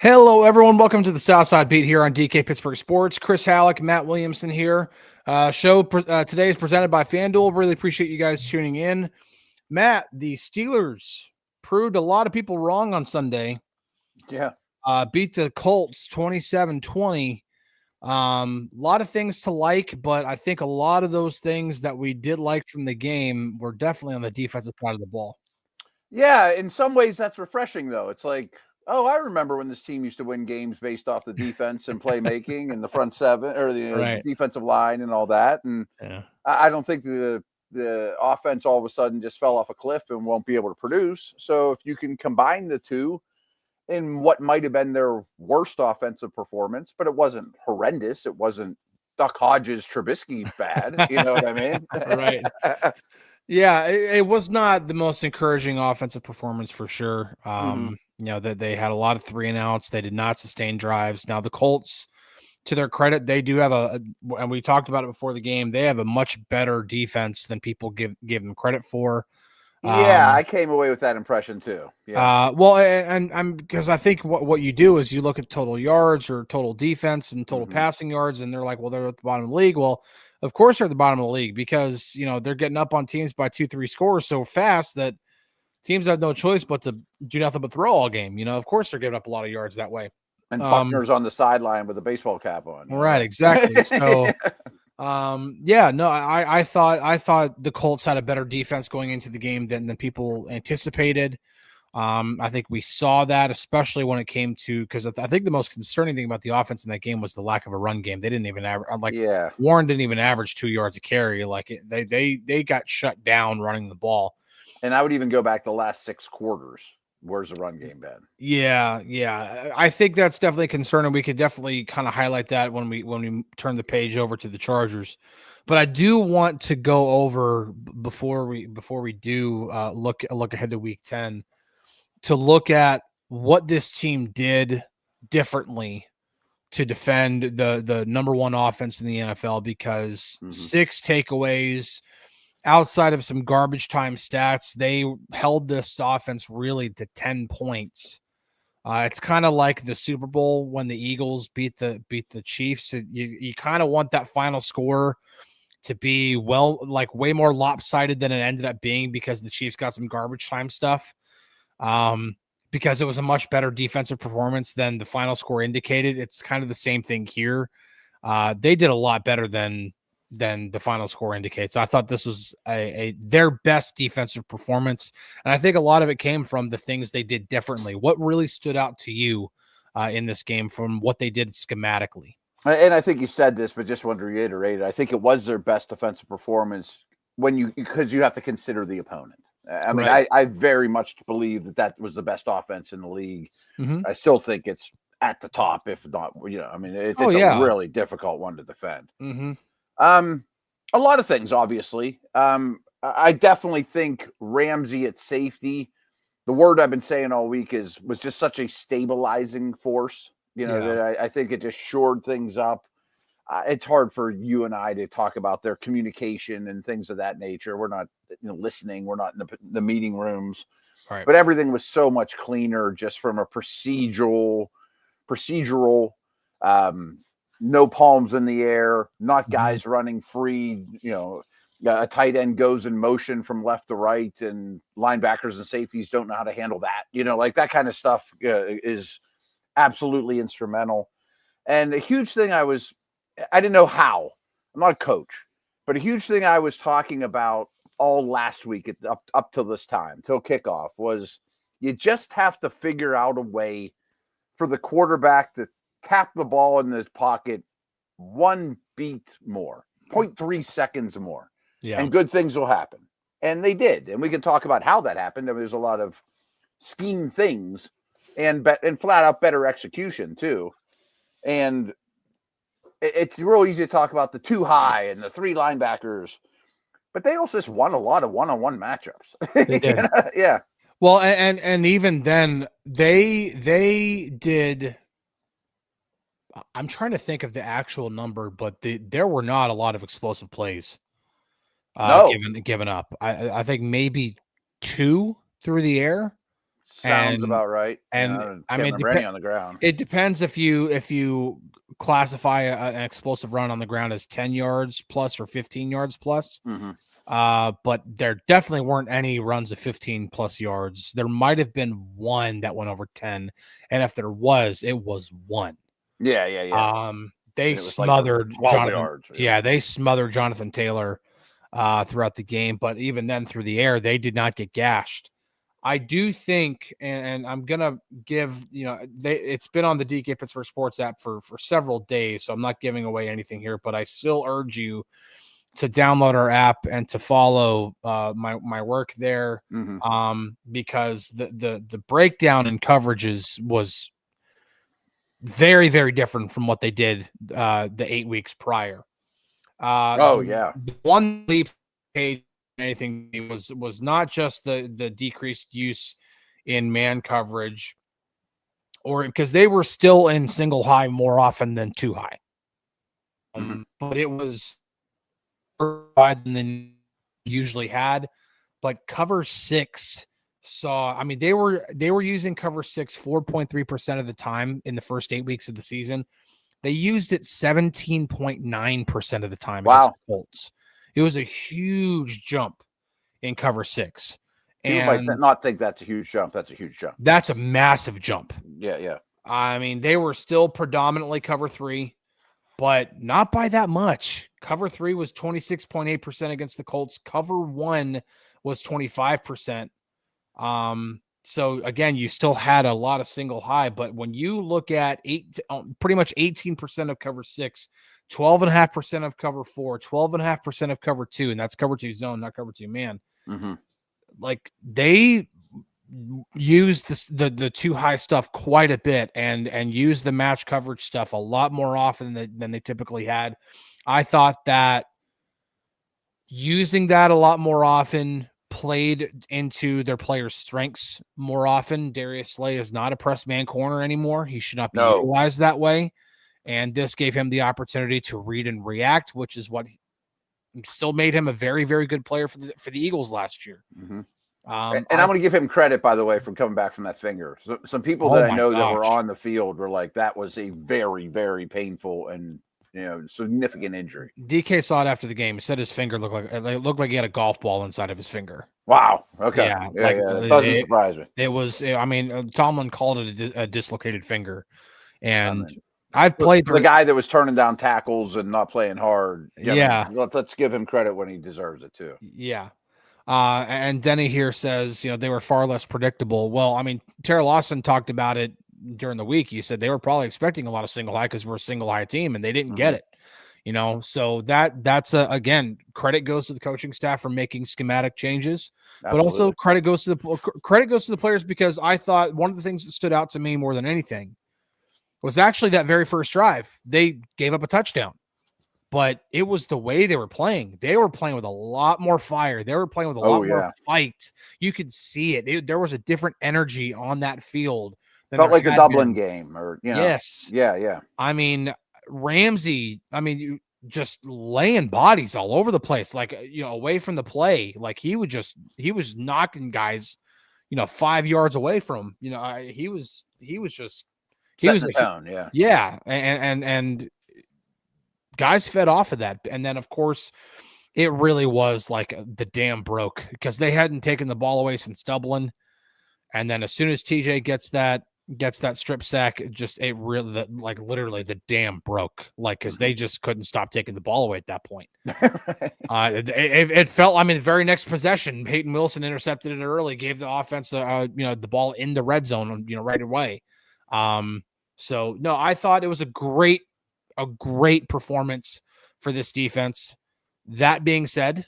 Hello, everyone. Welcome to the Southside Beat here on DK Pittsburgh Sports. Chris Halicke, Matt Williamson here. Today is presented by FanDuel. Really appreciate you guys tuning in. Matt, the Steelers proved a lot of people wrong on Sunday. Yeah. Beat the Colts 27-20. A lot of things to like, but I think a lot of those things that we did like from the game were definitely on the defensive side of the ball. Yeah, in some ways that's refreshing, though. It's like, oh, I remember when this team used to win games based off the defense and playmaking and the front seven or the defensive line and all that. And I don't think the offense all of a sudden just fell off a cliff and won't be able to produce. So if you can combine the two in what might have been their worst offensive performance, but it wasn't horrendous. It wasn't Duck Hodges Trubisky bad. You know what I mean? Right. Yeah, it was not the most encouraging offensive performance for sure. You know, that they had a lot of 3-and-outs. They did not sustain drives. Now the Colts, to their credit, they do have and we talked about it before the game, they have a much better defense than people give them credit for. Yeah, I came away with that impression too. Yeah. Well, and I'm because I think what you do is you look at total yards or total defense and total passing yards, and they're like, well, they're at the bottom of the league. Well, of course they're at the bottom of the league because they're getting up on teams by 2-3 scores so fast that teams have no choice but to do nothing but throw all game. Of course they're giving up a lot of yards that way. And Buckner's on the sideline with a baseball cap on. Right, exactly. So. I thought the Colts had a better defense going into the game than people anticipated. I think we saw that, especially when it came to, because I think the most concerning thing about the offense in that game was the lack of a run game. They didn't even average, Warren didn't even average 2 yards a carry. They got shut down running the ball. And I would even go back the last 6 quarters. Where's the run game been? Yeah. I think that's definitely concerning. We could definitely kind of highlight that when we turn the page over to the Chargers. But I do want to go over before we do look ahead to Week 10 to look at what this team did differently to defend the number one offense in the NFL, because 6 takeaways. Outside of some garbage time stats, they held this offense really to 10 points. It's kind of like the Super Bowl when the Eagles beat the Chiefs. You kind of want that final score to be way more lopsided than it ended up being, because the Chiefs got some garbage time stuff. Because it was a much better defensive performance than the final score indicated. It's kind of the same thing here. They did a lot better than the final score indicates. So I thought this was their best defensive performance. And I think a lot of it came from the things they did differently. What really stood out to you in this game from what they did schematically? And I think you said this, but just want to reiterate it. I think it was their best defensive performance because you have to consider the opponent. I mean, I very much believe that was the best offense in the league. I still think it's at the top, if not, I mean, it's a really difficult one to defend. A lot of things, obviously. I definitely think Ramsey at safety, the word I've been saying all week was just such a stabilizing force, that I think it just shored things up. It's hard for you and I to talk about their communication and things of that nature. We're not listening. We're not in the meeting rooms, but everything was so much cleaner just from a procedural, no palms in the air, not guys running free. A tight end goes in motion from left to right, and linebackers and safeties don't know how to handle that. Like that kind of stuff is absolutely instrumental. And a huge thing I didn't know how. I'm not a coach, but a huge thing I was talking about all last week up till this time, till kickoff, was you just have to figure out a way for the quarterback to tap the ball in his pocket 1 beat more, 0.3 seconds more, and good things will happen. And they did. And we can talk about how that happened. I mean, there's a lot of scheme things and flat out better execution too. And it's real easy to talk about the 2 high and the 3 linebackers, but they also just won a lot of one-on-one matchups. They did. Yeah. Well, and even then they did. I'm trying to think of the actual number, but there were not a lot of explosive plays given up. I think maybe 2 through the air. Sounds about right. And I can't remember any on the ground. It depends if you classify an explosive run on the ground as 10 yards plus or 15 yards plus. Mm-hmm. But there definitely weren't any runs of 15 plus yards. There might have been one that went over 10, and if there was, it was one. Yeah. They smothered like Jonathan. Yards, they smothered Jonathan Taylor throughout the game, but even then through the air, they did not get gashed. I do think, and I'm gonna give, it's been on the DK Pittsburgh Sports app for several days, so I'm not giving away anything here, but I still urge you to download our app and to follow my work there, because the breakdown in coverages was very, very different from what they did the 8 weeks prior. One leap page anything was not just the decreased use in man coverage, or because they were still in single high more often than two high, but it was than usually had. But cover six they were using cover six 4.3% of the time in the first 8 weeks of the season. They used it 17.9% of the time against the Colts. It was a huge jump in cover six. And you might not think that's a huge jump. That's a huge jump. That's a massive jump. Yeah. I mean, they were still predominantly cover three, but not by that much. Cover three was 26.8% against the Colts. Cover one was 25%. So again, you still had a lot of single high, but when you look at pretty much 18% of cover six, 12.5% of cover four, 12.5% of cover two, and that's cover two zone, not cover two man. Like they use the too high stuff quite a bit and use the match coverage stuff a lot more often than they typically had. I thought that using that a lot more often played into their players' strengths more often. Darius Slay is not a press man corner anymore. He should not be utilized that way. And this gave him the opportunity to read and react, which is what still made him a very, very good player for the Eagles last year. And I'm going to give him credit, by the way, for coming back from that finger. So, some people that I know that were on the field were like, that was a very, very painful and significant injury. DK saw it after the game. He said his finger looked like he had a golf ball inside of his finger. Wow. Okay. Yeah. It doesn't surprise me. It was. I mean, Tomlin called it a dislocated finger, and I've played the guy that was turning down tackles and not playing hard. Let's give him credit when he deserves it too. Yeah. And Denny here says, they were far less predictable. Well, I mean, Tara Lawson talked about it during the week. He said they were probably expecting a lot of single high because we're a single high team, and they didn't get it. So that's again, credit goes to the coaching staff for making schematic changes, but also credit goes to the players, because I thought one of the things that stood out to me more than anything was actually that very first drive. They gave up a touchdown, but it was the way they were playing. They were playing with a lot more fire. They were playing with a lot more fight. You could see it. There was a different energy on that field. Felt like a Dublin game, or Yes. Yeah. I mean, Ramsey, you just laying bodies all over the place, like away from the play. Like he was knocking guys, 5 yards away from him. He was the tone, and guys fed off of that. And then of course it really was like the dam broke, because they hadn't taken the ball away since Dublin. And then as soon as TJ gets that strip sack, it really, like literally the dam broke, like, because they just couldn't stop taking the ball away at that point. It felt, the very next possession, Peyton Wilson intercepted it early, gave the offense the ball in the red zone, right away. So no, I thought it was a great performance for this defense. That being said,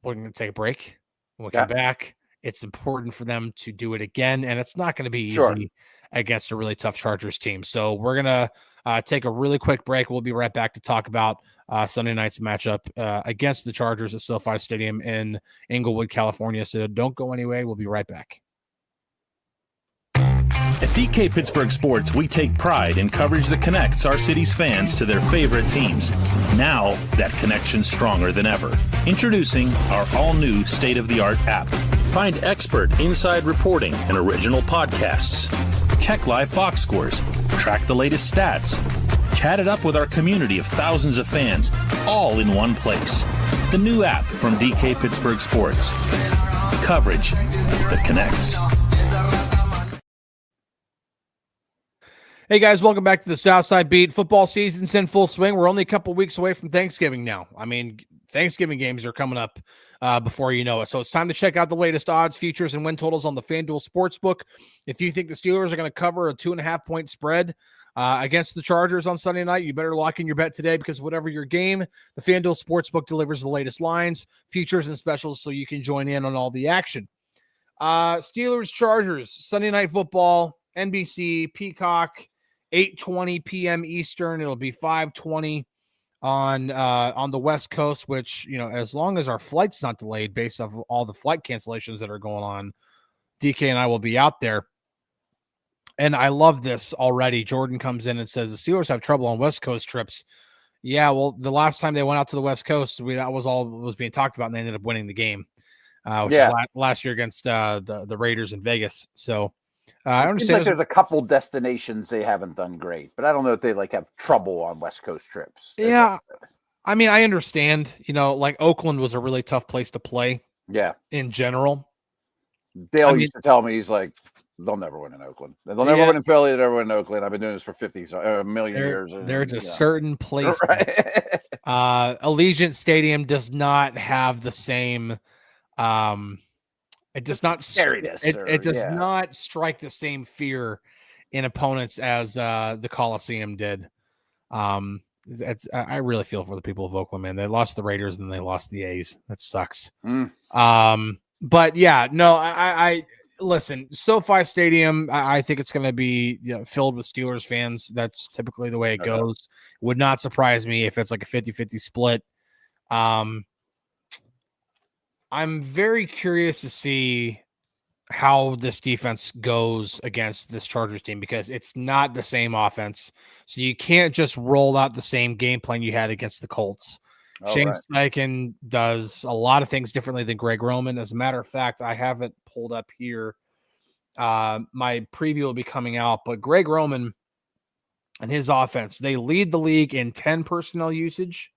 we're going to take a break. When we come back, it's important for them to do it again, and it's not going to be easy against a really tough Chargers team. So we're going to take a really quick break. We'll be right back to talk about Sunday night's matchup against the Chargers at SoFi Stadium in Inglewood, California. So don't go anywhere. We'll be right back. At DK Pittsburgh Sports, we take pride in coverage that connects our city's fans to their favorite teams. Now, that connection's stronger than ever. Introducing our all-new state-of-the-art app. Find expert inside reporting and original podcasts. Check live box scores. Track the latest stats. Chat it up with our community of thousands of fans, all in one place. The new app from DK Pittsburgh Sports. Coverage that connects. Hey guys, welcome back to the Southside Beat. Football season's in full swing. We're only a couple weeks away from Thanksgiving now. I mean, Thanksgiving games are coming up before you know it. So it's time to check out the latest odds, futures, and win totals on the FanDuel Sportsbook. If you think the Steelers are going to cover a 2.5-point spread against the Chargers on Sunday night, you better lock in your bet today, because whatever your game, the FanDuel Sportsbook delivers the latest lines, futures, and specials so you can join in on all the action. Steelers, Chargers, Sunday Night Football, NBC, Peacock, 8:20 p.m. Eastern. It'll be 5:20 on the West Coast, which, you know, as long as our flight's not delayed based off of all the flight cancellations that are going on, DK and I will be out there. And I love this already. Jordan comes in and says the Steelers have trouble on West Coast trips. Yeah, well, the last time they went out to the West Coast, that was all was being talked about, and they ended up winning the game, which is last year against the Raiders in Vegas. So I understand like there's a couple destinations they haven't done great, but I don't know if they have trouble on West Coast trips. Yeah, I mean, I understand. You know, like Oakland was a really tough place to play. Yeah, in general, Dale used to tell me, he's like, they'll never win in Oakland. They'll never win in Philly. They'll never win in Oakland. I've been doing this for a million years. There's a certain place. Right. Allegiant Stadium does not have the same. It does not. It does not strike the same fear in opponents as the Coliseum did. I really feel for the people of Oakland, man. They lost the Raiders and they lost the A's. That sucks. But yeah, no, I listen. SoFi Stadium, I think it's going to be filled with Steelers fans. That's typically the way it goes. Would not surprise me if it's like a 50-50 split. I'm very curious to see how this defense goes against this Chargers team, because it's not the same offense. So you can't just roll out the same game plan you had against the Colts. Shane Steichen does a lot of things differently than Greg Roman. As a matter of fact, I have it pulled up here. My preview will be coming out, but Greg Roman and his offense, they lead the league in 10 personnel usage.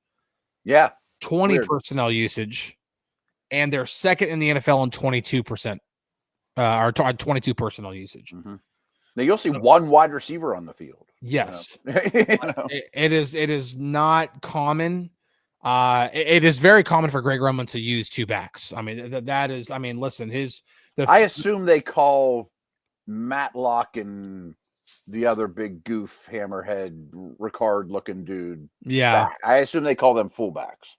Yeah. 20 personnel usage. And they're second in the NFL on 22%, or 22 personnel usage. Mm-hmm. Now you'll see one wide receiver on the field. Yes, it is not common. It is very common for Greg Roman to use two backs. I mean, that is. I mean, listen, I assume they call Matlock and the other big goof hammerhead Ricard looking dude. Yeah, back. I assume they call them fullbacks.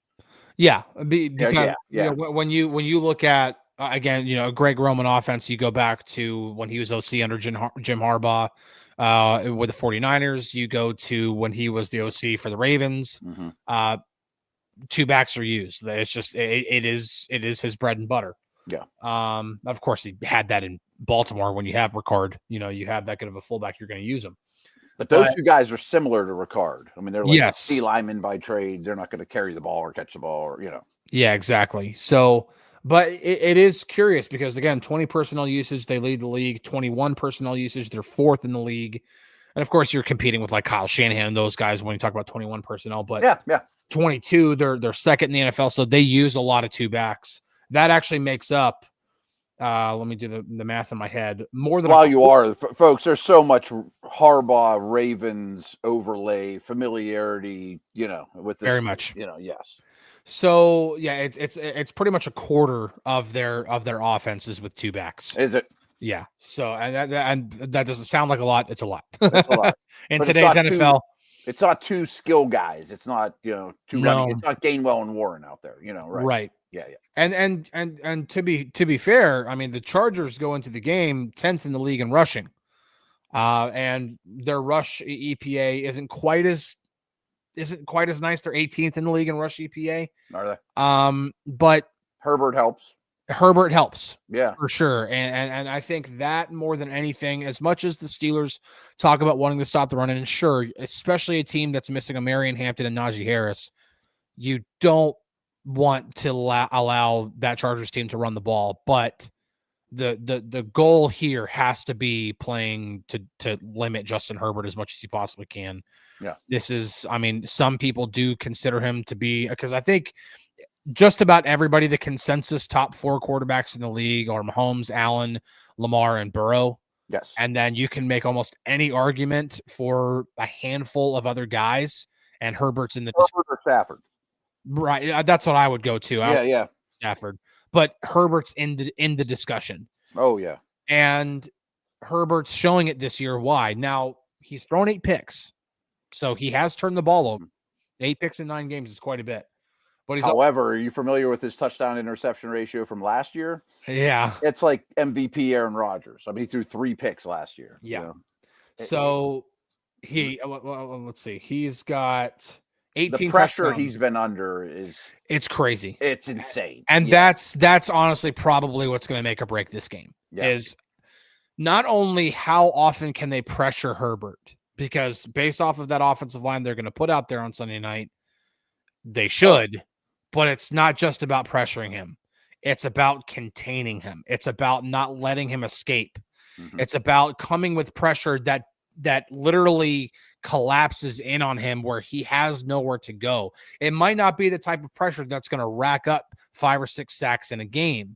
Yeah, because when you look at again, a Greg Roman offense, you go back to when he was OC under Jim Harbaugh with the 49ers. You go to when he was the OC for the Ravens. Mm-hmm. Two backs are used. It's just it is his bread and butter. Yeah. Of course, he had that in Baltimore when you have Ricard. You have that good of a fullback, you're going to use him. But those two guys are similar to Ricard. I mean, they're like C linemen by trade. They're not going to carry the ball or catch the ball or, Yeah, exactly. So, but it is curious because, again, 20 personnel usage, they lead the league. 21 personnel usage, they're fourth in the league. And, of course, you're competing with, like, Kyle Shanahan and those guys when you talk about 21 personnel. But 22, they're second in the NFL, so they use a lot of two backs. That actually makes up let me do the math in my head. More than folks, there's so much Harbaugh Ravens overlay familiarity, with this, very much, yes. So yeah, it's pretty much a quarter of their offenses with two backs. Is it? Yeah. So and that doesn't sound like a lot. It's a lot. It's a lot. In today's NFL. It's not two skill guys. It's not, two running. It's not Gainwell and Warren out there, right? Right. Yeah. And to be fair, I mean, the Chargers go into the game 10th in the league in rushing. And their rush EPA isn't quite as nice. They're 18th in the league in rush EPA. Are they? But Herbert helps. Yeah, for sure. And I think that more than anything, as much as the Steelers talk about wanting to stop the run, and sure, especially a team that's missing a Marion Hampton and Najee Harris, you don't want to allow that Chargers team to run the ball. But the goal here has to be playing to limit Justin Herbert as much as he possibly can. Yeah. This is, I mean, some people do consider him to be, because I think just about everybody, the consensus top 4 quarterbacks in the league are Mahomes, Allen, Lamar, and Burrow. Yes. And then you can make almost any argument for a handful of other guys, and Herbert's in the Herbert or Stafford. Right. That's what I would go to. Yeah. Stafford. But Herbert's in the discussion. Oh, yeah. And Herbert's showing it this year. Why? Now, he's thrown 8 picks. So he has turned the ball over. 8 picks in 9 games is quite a bit. But however, are you familiar with his touchdown interception ratio from last year? Yeah. It's like MVP Aaron Rodgers. I mean, he threw 3 picks last year. Yeah. You know? So let's see. He's got 18 the pressure touchdowns. He's been under it's crazy. It's insane. And that's honestly probably what's going to make or break this game. Is not only how often can they pressure Herbert, because based off of that offensive line they're going to put out there on Sunday night, they should, but it's not just about pressuring him. It's about containing him. It's about not letting him escape. Mm-hmm. It's about coming with pressure that literally collapses in on him where he has nowhere to go. It might not be the type of pressure that's going to rack up 5 or 6 sacks in a game,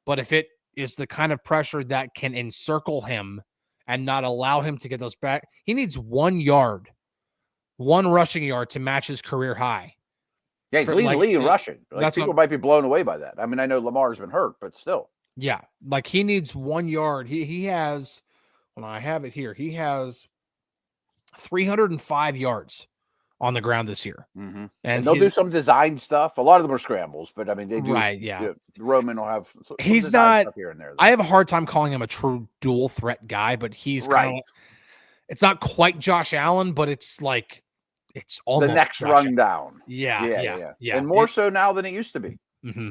but if it is the kind of pressure that can encircle him and not allow him to get those back, he needs 1 rushing yard to match his career high. Yeah, he's leading the league in rushing. Like, people might be blown away by that. I mean, I know Lamar's been hurt, but still. Yeah, like he needs 1 yard. He has, well, I have it here. He has 305 yards on the ground this year. Mm-hmm. And they'll do some design stuff. A lot of them are scrambles, but I mean, they do. Right, yeah. Roman will have some he's design not stuff here and there. I have a hard time calling him a true dual threat guy, but he's kind of, it's not quite Josh Allen, but it's like, it's almost the next rung down. Yeah. And more so now than it used to be. Mm-hmm.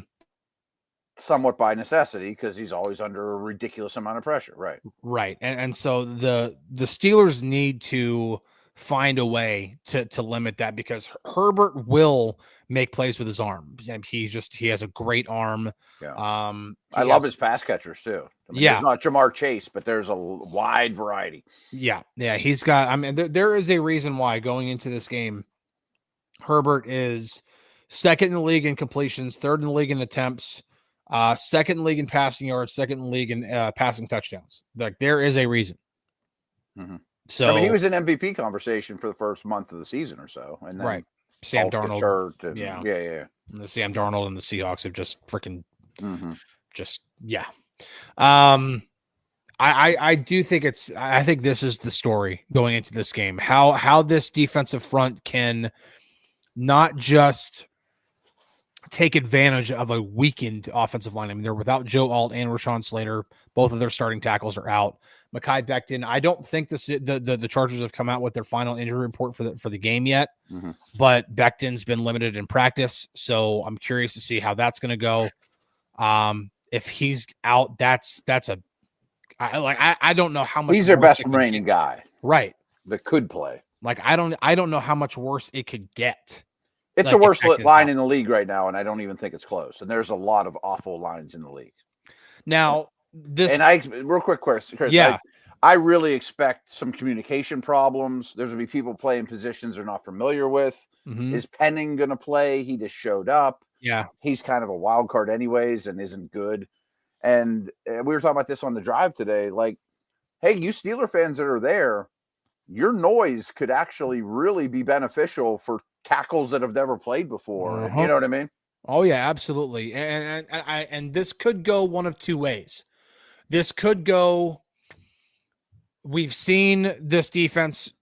Somewhat by necessity, because he's always under a ridiculous amount of pressure. Right. And so the Steelers need to find a way to limit that, because Herbert will make plays with his arm. He has a great arm. Yeah. I love his pass catchers too. I mean, there's not Jamar Chase, but there's a wide variety. Yeah. He's got, I mean, there is a reason why going into this game, Herbert is 2nd in the league in completions, 3rd in the league in attempts, 2nd in the league in passing yards, 2nd in the league in passing touchdowns. Like, there is a reason. Mm-hmm. So I mean, he was in MVP conversation for the first month of the season or so, and then Sam Darnold, yeah. And the Sam Darnold and the Seahawks have just freaking, I do think I think this is the story going into this game. How this defensive front can not just take advantage of a weakened offensive line. I mean, they're without Joe Alt and Rashawn Slater. Both of their starting tackles are out. Mekhi Becton, I don't think the Chargers have come out with their final injury report for the game yet, but Becton's been limited in practice, so I'm curious to see how that's going to go. If he's out, I don't know how much. He's their best remaining guy, right? That could play. Like, I don't know how much worse it could get. It's the worst line in the league right now, and I don't even think it's close. And there's a lot of awful lines in the league. Now, real quick, Chris, yeah, I really expect some communication problems. There's going to be people playing positions they're not familiar with. Mm-hmm. Is Penning going to play? He just showed up. Yeah. He's kind of a wild card anyways and isn't good. And we were talking about this on the drive today. Like, hey, you Steeler fans that are there, your noise could actually really be beneficial for tackles that have never played before. You know what I mean? Oh, yeah, absolutely. And this could go one of two ways. This could go, we've seen this defense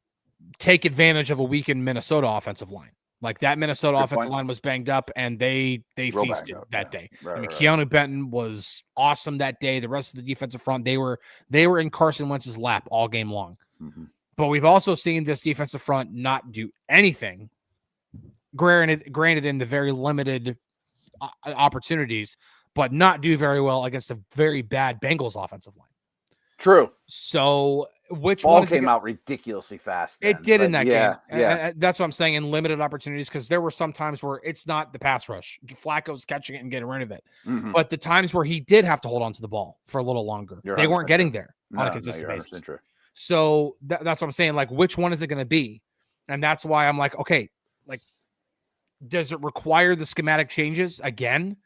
take advantage of a weakened Minnesota offensive line. Like, that Minnesota offensive line was banged up, and they feasted that day. Keanu Benton was awesome that day. The rest of the defensive front, they were in Carson Wentz's lap all game long. Mm-hmm. But we've also seen this defensive front not do anything, granted in the very limited opportunities, but not do very well against a very bad Bengals offensive line. True. So which Ball one came out ridiculously fast. It did in that game. Yeah. That's what I'm saying, in limited opportunities, because there were some times where it's not the pass rush. Flacco's catching it and getting rid of it. Mhm. But the times where he did have to hold on to the ball for a little longer, they weren't getting there on a consistent basis. True. So that's what I'm saying. Like, which one is it going to be? And that's why I'm like, okay, like, does it require the schematic changes again?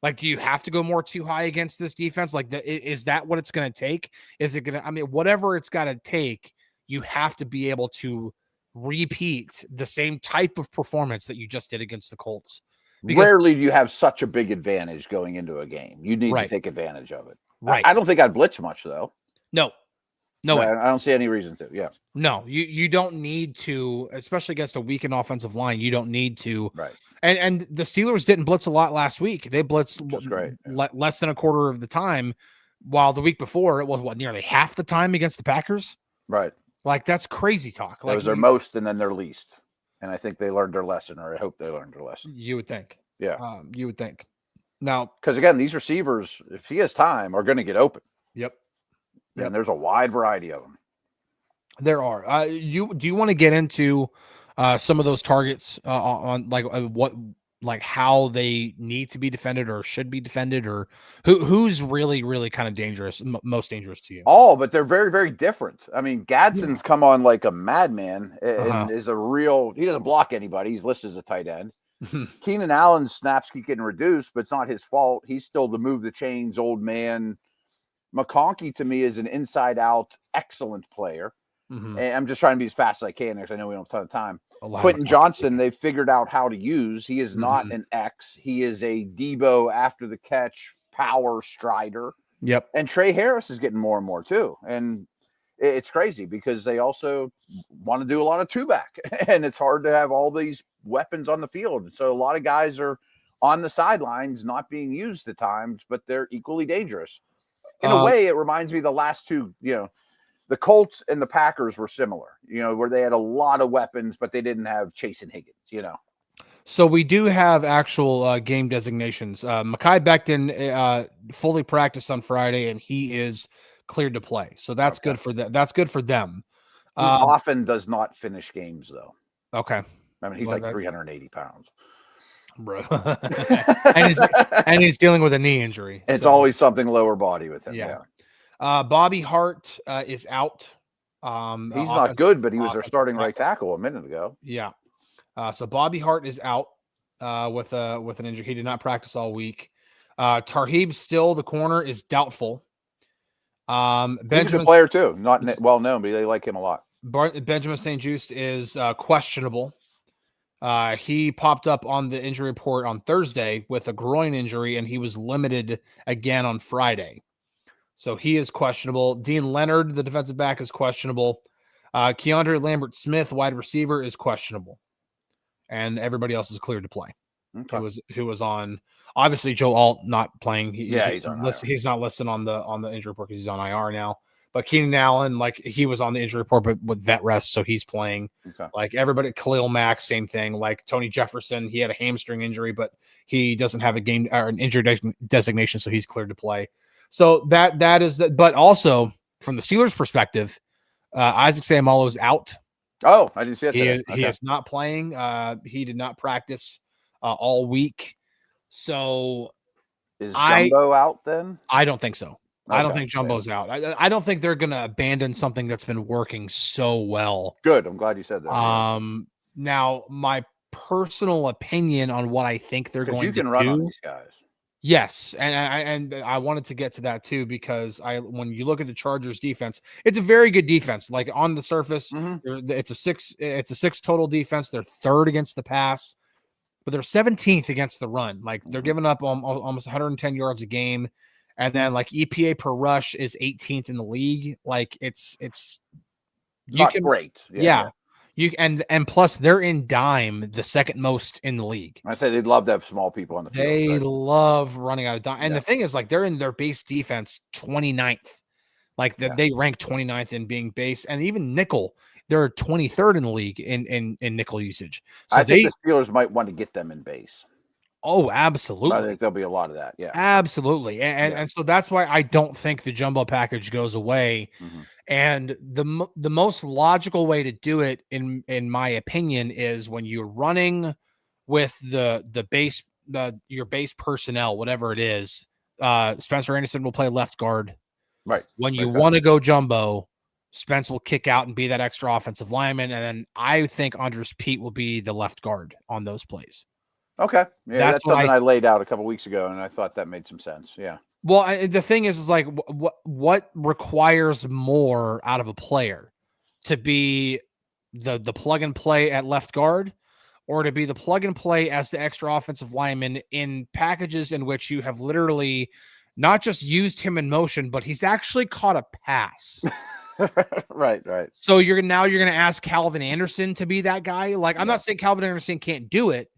Like, do you have to go more too high against this defense? Like, is that what it's going to take? Is it going to, I mean, whatever it's got to take, you have to be able to repeat the same type of performance that you just did against the Colts. Rarely do you have such a big advantage going into a game. You need to take advantage of it. Right. I don't think I'd blitz much, though. No way. I don't see any reason to. Yeah. No, you don't need to, especially against a weakened offensive line. You don't need to. Right. And the Steelers didn't blitz a lot last week. They blitzed less than a quarter of the time, while the week before it was nearly half the time against the Packers. Right. Like, that's crazy talk. Like, it was their most and then their least. And I think they learned their lesson, or I hope they learned their lesson. You would think. Yeah. You would think. Now, because again, these receivers, if he has time, are going to get open. Yep. And there's a wide variety of them. There are. Do you want to get into some of those targets on how they need to be defended or should be defended, or who's really kind of dangerous, most dangerous to you? All, but they're very, very different. I mean, Gadsden's come on like a madman and is a real. He doesn't block anybody. He's listed as a tight end. Keenan Allen's snaps keep getting reduced, but it's not his fault. He's still the move the chains old man. McConkey to me is an inside out excellent player. And I'm just trying to be as fast as I can because I know we don't have a ton of time. Quentin Johnston, they've figured out how to use. He is not an X. He is a Debo after the catch power strider. Yep. And Trey Harris is getting more and more too. And it's crazy because they also want to do a lot of two-back. And it's hard to have all these weapons on the field. So a lot of guys are on the sidelines not being used at times, but they're equally dangerous. In a way, it reminds me of the last two, the Colts and the Packers were similar, where they had a lot of weapons, but they didn't have Chase and Higgins, So we do have actual game designations. Mekhi Becton fully practiced on Friday, and he is cleared to play. So that's good for them. That's good for them. He often does not finish games, though. Okay. I mean, he's like 380 pounds. Bro. and he's dealing with a knee injury. It's always something lower body with him. Yeah. Bobby Hart is out. He's not good, but he was their starting right tackle a minute ago. Yeah. So Bobby Hart is out with an injury. He did not practice all week. Tarheeb Still, the corner, is doubtful. He's a good player too. Not well known, but they like him a lot. Benjamin St. Juste is questionable. He popped up on the injury report on Thursday with a groin injury, and he was limited again on Friday. So he is questionable. Dean Leonard, the defensive back, is questionable. Keandre Lambert-Smith, wide receiver, is questionable. And everybody else is cleared to play. Okay. Who was on, obviously Joe Alt not playing. He's not listed on the injury report because he's on IR now. But Keenan Allen, he was on the injury report, but with vet rest, so he's playing. Okay. Like everybody, Khalil Mack, same thing. Like Tony Jefferson, he had a hamstring injury, but he doesn't have a game or an injury designation, so he's cleared to play. So that is that. But also from the Steelers' perspective, Isaac Seumalo is out. Oh, I didn't see it. He is not playing. He did not practice all week. So is Jumbo out then? I don't think so. Okay. I don't think Jumbo's out. I don't think they're going to abandon something that's been working so well. Good. I'm glad you said that. Now, my personal opinion on what I think they're going to do. You can run on these guys. Yes, and I wanted to get to that too because when you look at the Chargers defense, it's a very good defense. Like on the surface, it's a six total defense. They're third against the pass, but they're 17th against the run. Like they're giving up almost 110 yards a game. And then like EPA per rush is 18th in the league. Like it's great. Yeah. You and plus they're in dime, the second most in the league. I say they'd love to have small people on the field. They love running out of dime. And the thing is, like, they're in their base defense 29th. Like they rank 29th in being base, and even nickel, they're 23rd in the league in nickel usage. So I think the Steelers might want to get them in base. Oh, I absolutely. think there'll be a lot of that. Yeah. Absolutely. And so that's why I don't think the jumbo package goes away. Mm-hmm. And the most logical way to do it, in my opinion, is when you're running with the base, your base personnel, whatever it is. Spencer Anderson will play left guard. Right. When you want to go jumbo, Spence will kick out and be that extra offensive lineman. And then I think Andres Pete will be the left guard on those plays. Okay. Yeah, that's something I laid out a couple weeks ago, and I thought that made some sense. Yeah. Well, the thing is like, what requires more out of a player, to be the plug and play at left guard, or to be the plug and play as the extra offensive lineman in packages in which you have literally not just used him in motion, but he's actually caught a pass. Right. So you're going to ask Calvin Anderson to be that guy. Like, I'm not saying Calvin Anderson can't do it,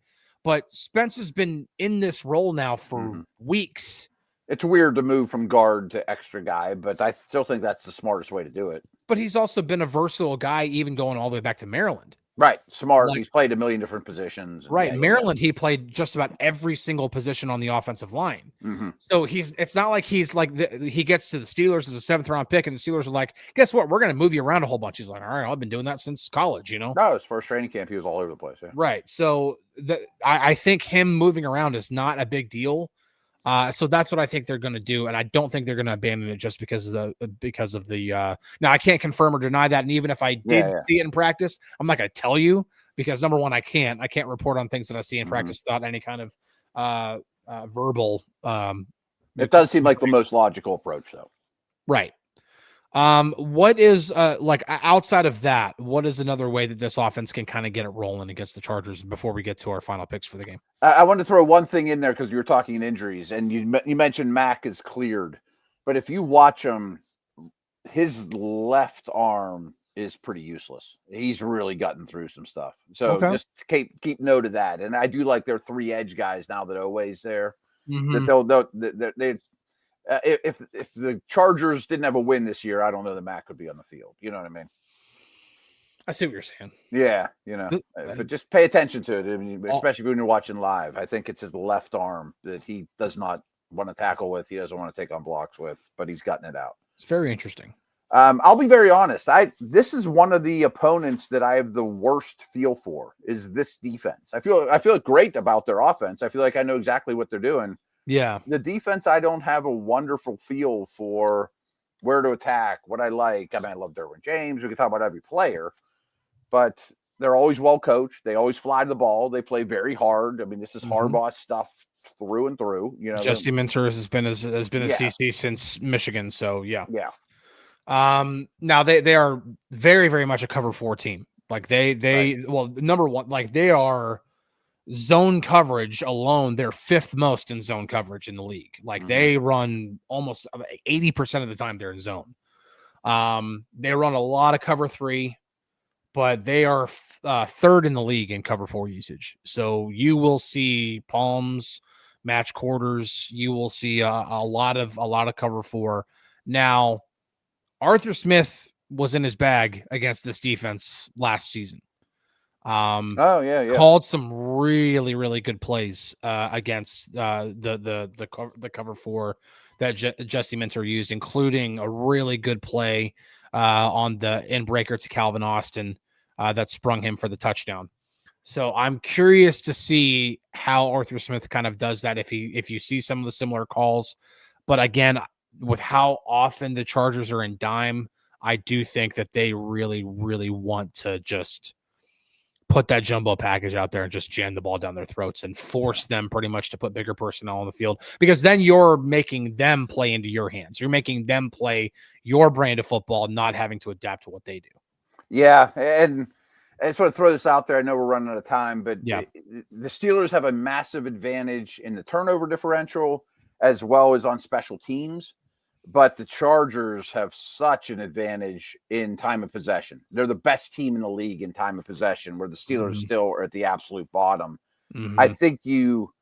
but Spence has been in this role now for weeks. It's weird to move from guard to extra guy, but I still think that's the smartest way to do it. But he's also been a versatile guy, even going all the way back to Maryland. Right. Smart. He's played a million different positions. Right. Maryland, he played just about every single position on the offensive line. Mm-hmm. So it's not like he's like, he gets to the Steelers as a 7th round pick, and the Steelers are like, guess what? We're going to move you around a whole bunch. He's like, all right, I've been doing that since college, No, his first training camp, he was all over the place. Yeah. Right. So I think him moving around is not a big deal. So that's what I think they're going to do, and I don't think they're going to abandon it just because of the. Now I can't confirm or deny that, and even if I did see it in practice, I'm not going to tell you, because number one, I can't report on things that I see in practice without any kind of verbal. It does seem like the most logical approach, though. Right. What is like outside of that, what is another way that this offense can kind of get it rolling against the Chargers before we get to our final picks for the game? I want to throw one thing in there because you were talking injuries, and you mentioned Mack is cleared, but if you watch him, his left arm is pretty useless. He's really gotten through some stuff. So just keep note of that. And I do like their 3 edge guys now that Oweh's there. That if the Chargers didn't have a win this year, I don't know that Mack could be on the field. You know what I mean? I see what you're saying. Yeah, but just pay attention to it. I mean, especially when you're watching live. I think it's his left arm that he does not want to tackle with. He doesn't want to take on blocks with, but he's gotten it out. It's very interesting. I'll be very honest. This is one of the opponents that I have the worst feel for, is this defense. I feel great about their offense. I feel like I know exactly what they're doing. Yeah. The defense, I don't have a wonderful feel for where to attack, what I like. I mean, I love Derwin James. We can talk about every player, but they're always well coached. They always fly the ball. They play very hard. I mean, this is Harbaugh stuff through and through. Jesse Minter has been his DC since Michigan. So yeah. Now they are very, very much a cover 4 team. Like well, number one, like they are zone coverage alone. They're 5th most in zone coverage in the league. Like they run almost 80% of the time they're in zone. They run a lot of cover 3, but they are 3rd in the league in cover 4 usage. So you will see palms, match quarters. You will see a lot of cover 4. Now, Arthur Smith was in his bag against this defense last season. Called some really, really good plays against the cover 4 that Jesse Minter used, including a really good play on the in-breaker to Calvin Austin that sprung him for the touchdown. So I'm curious to see how Arthur Smith kind of does that, if you see some of the similar calls. But again, with how often the Chargers are in dime, I do think that they really, really want to just put that jumbo package out there and just jam the ball down their throats and force them pretty much to put bigger personnel on the field, because then you're making them play into your hands. You're making them play your brand of football, not having to adapt to what they do. Yeah. And sort of throw this out there. I know we're running out of time, but the Steelers have a massive advantage in the turnover differential as well as on special teams. But the Chargers have such an advantage in time of possession. They're the best team in the league in time of possession, where the Steelers still are at the absolute bottom. I think you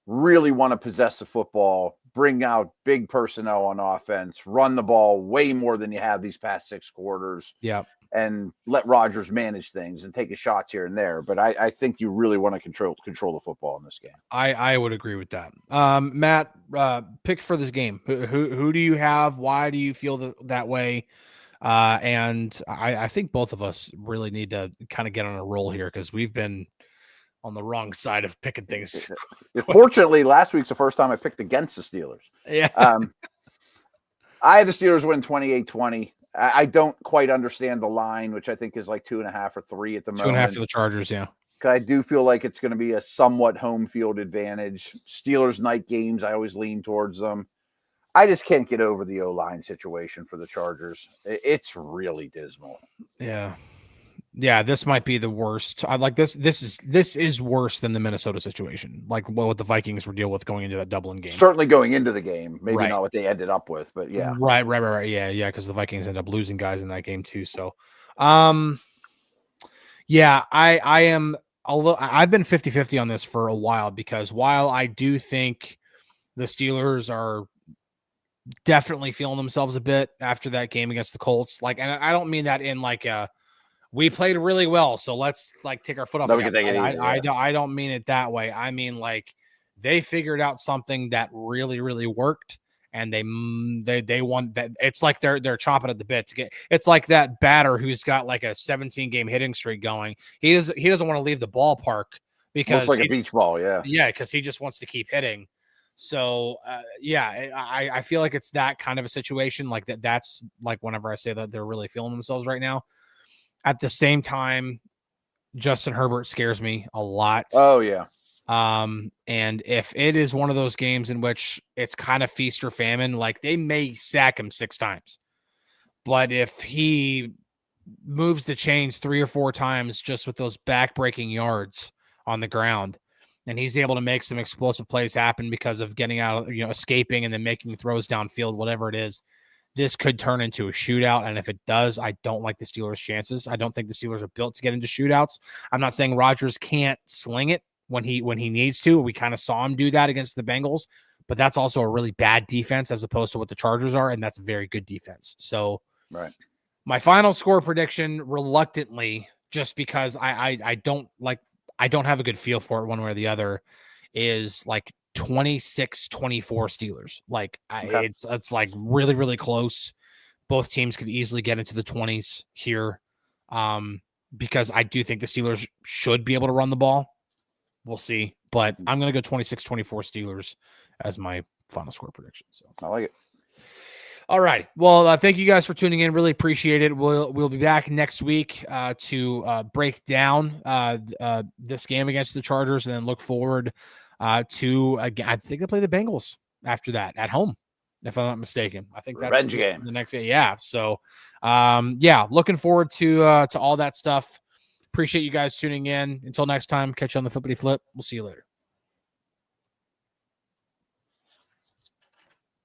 really want to possess the football, bring out big personnel on offense, run the ball way more than you have these past 6 quarters. Yeah. and let Rodgers manage things and take his shots here and there. But I think you really want to control the football in this game. I would agree with that. Matt, pick for this game. Who do you have? Why do you feel that way? And I think both of us really need to kind of get on a roll here because we've been on the wrong side of picking things. Fortunately, last week's the first time I picked against the Steelers. Yeah. I had the Steelers win 28-20. I don't quite understand the line, which I think is like 2.5 or 3 at the moment. 2.5 for the Chargers, yeah. I do feel like it's going to be a somewhat home field advantage. Steelers night games, I always lean towards them. I just can't get over the O-line situation for the Chargers. It's really dismal. Yeah, this might be the worst. I like this. This is worse than the Minnesota situation. Like what the Vikings were dealing with going into that Dublin game. Certainly going into the game, maybe not what they ended up with, but yeah. Right. Yeah, because the Vikings ended up losing guys in that game too. So, yeah, I am a little. I've been 50-50 on this for a while because while I do think the Steelers are definitely feeling themselves a bit after that game against the Colts, like, and I don't mean that in like a. We played really well, so let's like take our foot off. I don't mean it that way. I mean like they figured out something that really, really worked, and they won. That it's like they're chomping at the bit to get. It's like that batter who's got like a 17-game hitting streak going. He doesn't want to leave the ballpark because looks like a beach ball. Yeah, because he just wants to keep hitting. So I feel like it's that kind of a situation like that. That's like whenever I say that they're really feeling themselves right now. At the same time, Justin Herbert scares me a lot. Oh, yeah. And if it is one of those games in which it's kind of feast or famine, like they may sack him 6 times. But if he moves the chains 3 or 4 times just with those back-breaking yards on the ground, and he's able to make some explosive plays happen because of getting out, escaping and then making throws downfield, whatever it is, this could turn into a shootout. And if it does, I don't like the Steelers' chances. I don't think the Steelers are built to get into shootouts. I'm not saying Rodgers can't sling it when he needs to. We kind of saw him do that against the Bengals, but that's also a really bad defense as opposed to what the Chargers are, and that's a very good defense. So right. My final score prediction, reluctantly, just because I don't have a good feel for it one way or the other, is like 26-24 Steelers. Like okay. It's like really, really close. Both teams could easily get into the 20s here. Because I do think the Steelers should be able to run the ball. We'll see, but I'm going to go 26-24 Steelers as my final score prediction. So I like it. All right. Well, thank you guys for tuning in. Really appreciate it. We'll be back next week to break down this game against the Chargers, and then look forward to again. I think they play the Bengals after that at home, if I'm not mistaken. I think that's revenge game the next day. Yeah. So, looking forward to all that stuff. Appreciate you guys tuning in. Until next time, catch you on the flippity flip. We'll see you later.